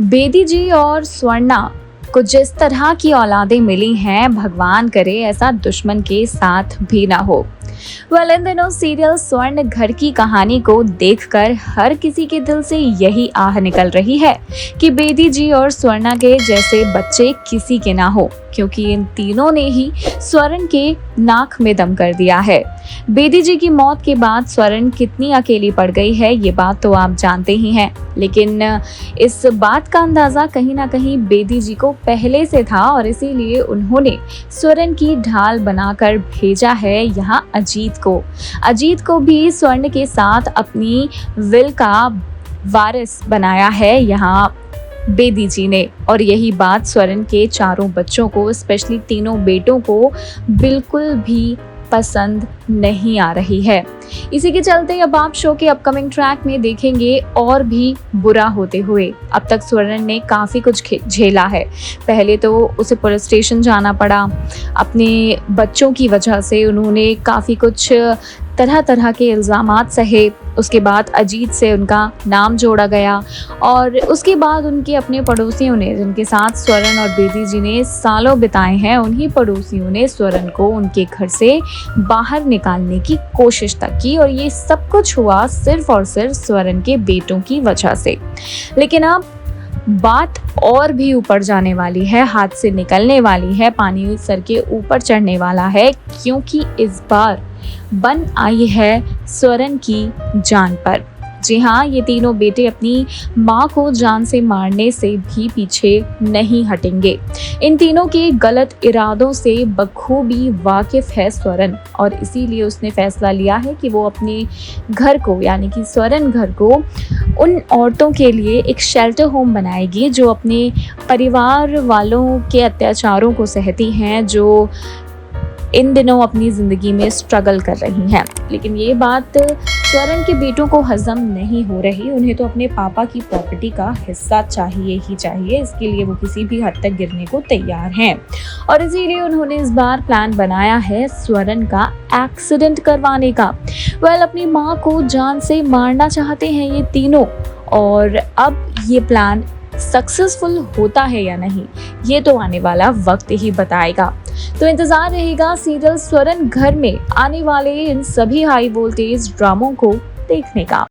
बेदी जी और स्वर्णा को जिस तरह की औलादें मिली हैं, भगवान करे ऐसा दुश्मन के साथ भी ना हो। इन दिनों सीरियल स्वर्ण घर की कहानी को देखकर हर किसी के दिल से यही आह निकल रही है कि बेदी जी और स्वर्णा के जैसे बच्चे किसी के ना हो, क्योंकि इन तीनों ने ही स्वर्ण के नाक में दम कर दिया है। बेदी जी की मौत के बाद स्वर्ण कितनी अकेली पड़ गई है, ये बात तो आप जानते ही हैं, लेकिन इस बात का अंदाजा कहीं ना कहीं बेदी जी को पहले से था और इसीलिए उन्होंने स्वर्ण की ढाल बनाकर भेजा है यहाँ अजीत को भी स्वर्ण के साथ अपनी विल का वारिस बनाया है यहाँ बेदी जी ने। और यही बात स्वर्ण के चारों बच्चों को, स्पेशली तीनों बेटों को बिल्कुल भी पसंद नहीं आ रही है। इसी के चलते अब आप शो के अपकमिंग ट्रैक में देखेंगे और भी बुरा होते हुए। अब तक स्वर्ण ने काफ़ी कुछ झेला है। पहले तो उसे पुलिस स्टेशन जाना पड़ा, अपने बच्चों की वजह से उन्होंने काफ़ी कुछ तरह तरह के इल्ज़ामात सहे। उसके बाद अजीत से उनका नाम जोड़ा गया और उसके बाद उनके अपने पड़ोसियों ने, जिनके साथ स्वर्ण और बेदी जी ने सालों बिताए हैं, उन्हीं पड़ोसियों ने स्वर्ण को उनके घर से बाहर निकालने की कोशिश तक की और ये सब कुछ हुआ सिर्फ और सिर्फ स्वर्ण के बेटों की वजह से। लेकिन अब बात और भी ऊपर जाने वाली है, हाथ से निकलने वाली है, पानी सर के ऊपर चढ़ने वाला है, क्योंकि इस बार बन आई है स्वर्ण की जान पर। जी हाँ, ये तीनों बेटे अपनी माँ को जान से मारने से भी पीछे नहीं हटेंगे। इन तीनों के गलत इरादों से बखूबी वाकिफ है स्वर्ण और इसीलिए उसने फैसला लिया है कि वो अपने घर को, यानी कि स्वर्ण घर को, उन औरतों के लिए एक शेल्टर होम बनाएगी जो अपने परिवार वालों के अत्याचारों को सहती हैं, जो इन दिनों अपनी ज़िंदगी में स्ट्रगल कर रही हैं। लेकिन ये बात स्वर्ण के बेटों को हजम नहीं हो रही। उन्हें तो अपने पापा की प्रॉपर्टी का हिस्सा चाहिए ही चाहिए। इसके लिए वो किसी भी हद तक गिरने को तैयार हैं और इसीलिए उन्होंने इस बार प्लान बनाया है स्वर्ण का एक्सीडेंट करवाने का। अपनी माँ को जान से मारना चाहते हैं ये तीनों और अब ये प्लान सक्सेसफुल होता है या नहीं, ये तो आने वाला वक्त ही बताएगा। तो इंतजार रहेगा सीरियल स्वर्ण घर में आने वाले इन सभी हाई वोल्टेज ड्रामों को देखने का।